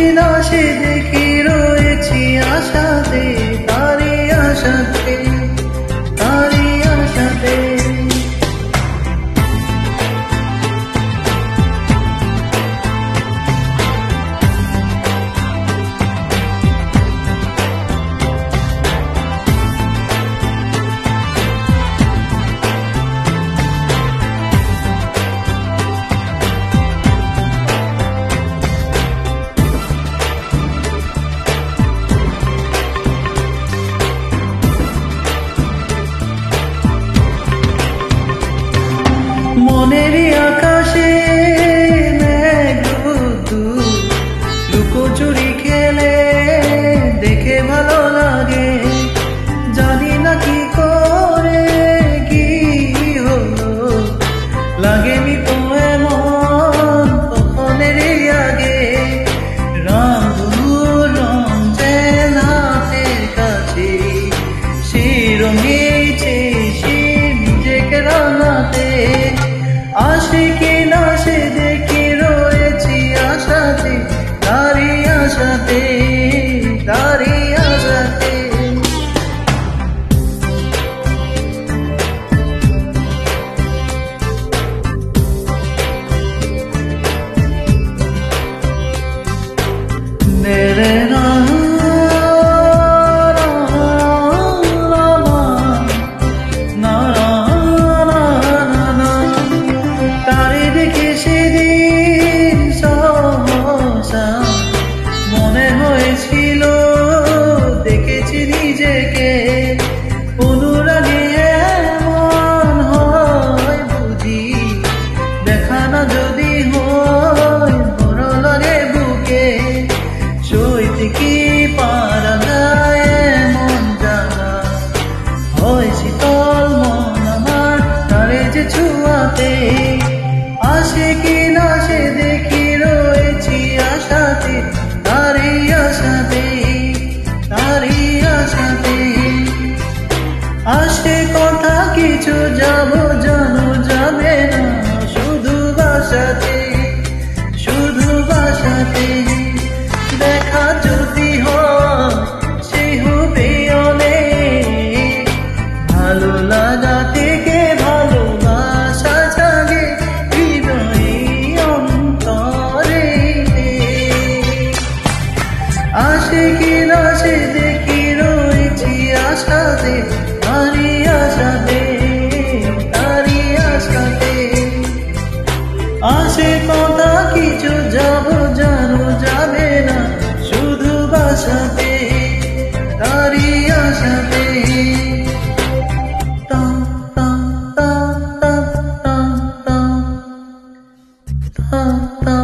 কিনা সে দেখি রয়েছি আশাতে, তারি আশাতে, তারি আশাতে। মনেরই আকাশে মেঘদূত লুকোচুরি খেলে দেখে ভালো লাগে, জানি না কি করে কি হলো, লাগেনি তো এমন কখনেরই আগে। রামধনুর রং যেন হাতের কাছে, সে রঙেছে সে নিজেকে রাঙাতে। আশিকি না সে দেখি রয়েছি আশাতে, তারি আশাতে, তারি আশাতে। নেরে না মনে হয়েছিল দেখেছি নিজেকে, অনুরাগে এমন হয় বুঝি, দেখা না যদি হয় বড় লাগে বুকে। সইতে কি পারা যায় এমন জানা, হয় শীতল মন আমার তারে যে ছুঁয়াতে। আশিকি না সে দেখি রয়েছি আশাতে, তারি আশাতে, তারি আশাতে। আসে কথা কিছু যাব জানো যাবে না, শুধু বাসাতে, শুধু বাসাতে। দেখা যদি হয় সে হবে অনেক, ভালো লাগা থেকে ভালোবাসা জাগে হৃদয়ে অন্তরে। আশিকি না সে দেখি রয়েছি আশাতে, তারি আশাতে, তারি আশাতে। আসে কথা কিছু যাব জানো যাবে না, শুধু বাসাতে, তারি আশাতে। তা তা তা তা তা তা তা তা।